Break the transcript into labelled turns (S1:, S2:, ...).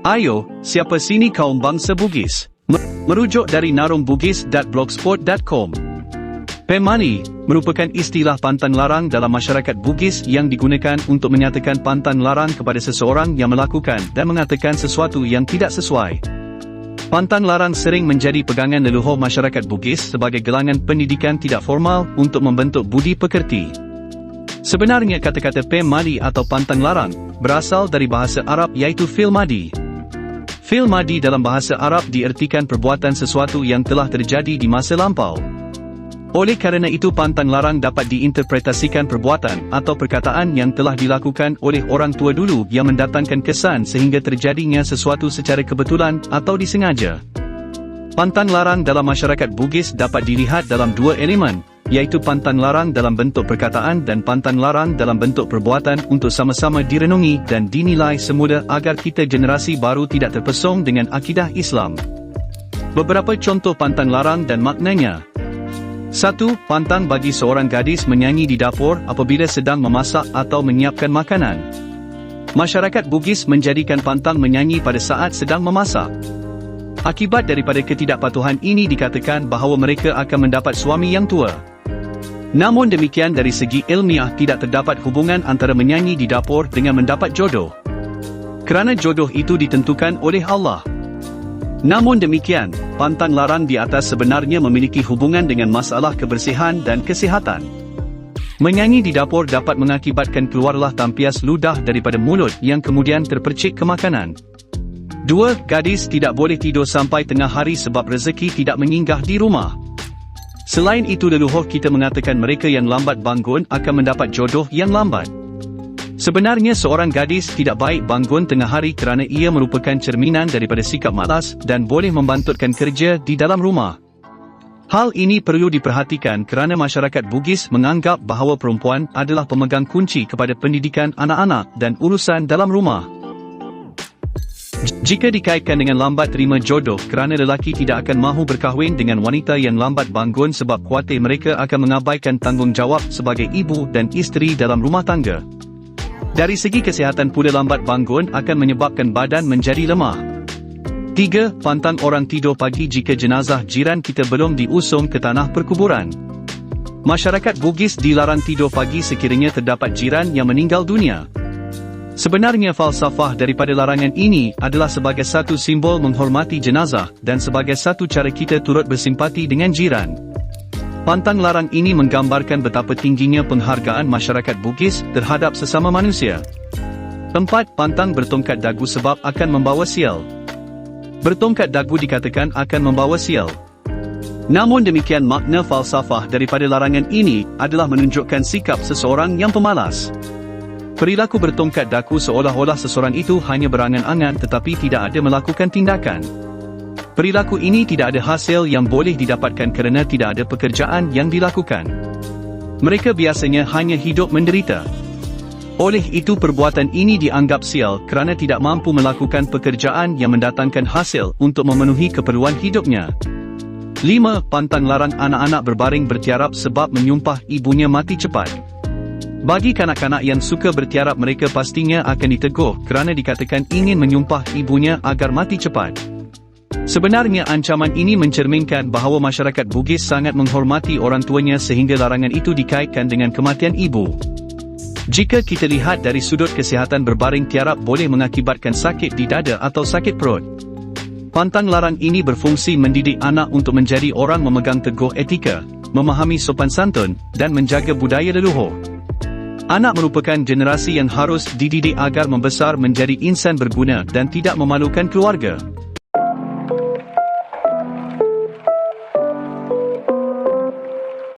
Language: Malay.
S1: Ayo, siapa sini kaum bangsa Bugis? Merujuk dari narumbugis.blogspot.com. Pemani merupakan istilah pantang larang dalam masyarakat Bugis yang digunakan untuk menyatakan pantang larang kepada seseorang yang melakukan dan mengatakan sesuatu yang tidak sesuai. Pantang larang sering menjadi pegangan leluhur masyarakat Bugis sebagai gelangan pendidikan tidak formal untuk membentuk budi pekerti. Sebenarnya kata-kata pemadi atau pantang larang berasal dari bahasa Arab iaitu fi'l madi. Fi'l madi dalam bahasa Arab diertikan perbuatan sesuatu yang telah terjadi di masa lampau. Oleh kerana itu pantang larang dapat diinterpretasikan perbuatan atau perkataan yang telah dilakukan oleh orang tua dulu yang mendatangkan kesan sehingga terjadinya sesuatu secara kebetulan atau disengaja. Pantang larang dalam masyarakat Bugis dapat dilihat dalam dua elemen, iaitu pantang larang dalam bentuk perkataan dan pantang larang dalam bentuk perbuatan untuk sama-sama direnungi dan dinilai semula agar kita generasi baru tidak terpesong dengan akidah Islam. Beberapa contoh pantang larang dan maknanya. 1. Pantang bagi seorang gadis menyanyi di dapur apabila sedang memasak atau menyiapkan makanan. Masyarakat Bugis menjadikan pantang menyanyi pada saat sedang memasak. Akibat daripada ketidakpatuhan ini dikatakan bahawa mereka akan mendapat suami yang tua. Namun demikian dari segi ilmiah tidak terdapat hubungan antara menyanyi di dapur dengan mendapat jodoh. Kerana jodoh itu ditentukan oleh Allah. Namun demikian, pantang larang di atas sebenarnya memiliki hubungan dengan masalah kebersihan dan kesihatan. Menyanyi di dapur dapat mengakibatkan keluarlah tampias ludah daripada mulut yang kemudian terpercik ke makanan. 2. Gadis tidak boleh tidur sampai tengah hari sebab rezeki tidak menyinggah di rumah. Selain itu leluhur kita mengatakan mereka yang lambat bangun akan mendapat jodoh yang lambat. Sebenarnya seorang gadis tidak baik bangun tengah hari kerana ia merupakan cerminan daripada sikap malas dan boleh membantutkan kerja di dalam rumah. Hal ini perlu diperhatikan kerana masyarakat Bugis menganggap bahawa perempuan adalah pemegang kunci kepada pendidikan anak-anak dan urusan dalam rumah. Jika dikaitkan dengan lambat terima jodoh kerana lelaki tidak akan mahu berkahwin dengan wanita yang lambat bangun sebab khuatir mereka akan mengabaikan tanggungjawab sebagai ibu dan isteri dalam rumah tangga. Dari segi kesihatan pula lambat bangun akan menyebabkan badan menjadi lemah. 3. Pantang orang tidur pagi jika jenazah jiran kita belum diusung ke tanah perkuburan. Masyarakat Bugis dilarang tidur pagi sekiranya terdapat jiran yang meninggal dunia. Sebenarnya falsafah daripada larangan ini adalah sebagai satu simbol menghormati jenazah dan sebagai satu cara kita turut bersimpati dengan jiran. Pantang larang ini menggambarkan betapa tingginya penghargaan masyarakat Bugis terhadap sesama manusia. 4. Pantang bertongkat dagu sebab akan membawa sial. Bertongkat dagu dikatakan akan membawa sial. Namun demikian makna falsafah daripada larangan ini adalah menunjukkan sikap seseorang yang pemalas. Perilaku bertongkat dagu seolah-olah seseorang itu hanya berangan-angan tetapi tidak ada melakukan tindakan. Perilaku ini tidak ada hasil yang boleh didapatkan kerana tidak ada pekerjaan yang dilakukan. Mereka biasanya hanya hidup menderita. Oleh itu perbuatan ini dianggap sial kerana tidak mampu melakukan pekerjaan yang mendatangkan hasil untuk memenuhi keperluan hidupnya. 5. Pantang larang anak-anak berbaring bertiarap sebab menyumpah ibunya mati cepat. Bagi kanak-kanak yang suka bertiarap mereka pastinya akan ditegur kerana dikatakan ingin menyumpah ibunya agar mati cepat. Sebenarnya ancaman ini mencerminkan bahawa masyarakat Bugis sangat menghormati orang tuanya sehingga larangan itu dikaitkan dengan kematian ibu. Jika kita lihat dari sudut kesihatan berbaring tiarap boleh mengakibatkan sakit di dada atau sakit perut. Pantang larang ini berfungsi mendidik anak untuk menjadi orang memegang teguh etika, memahami sopan santun, dan menjaga budaya leluhur. Anak merupakan generasi yang harus dididik agar membesar menjadi insan berguna dan tidak memalukan keluarga.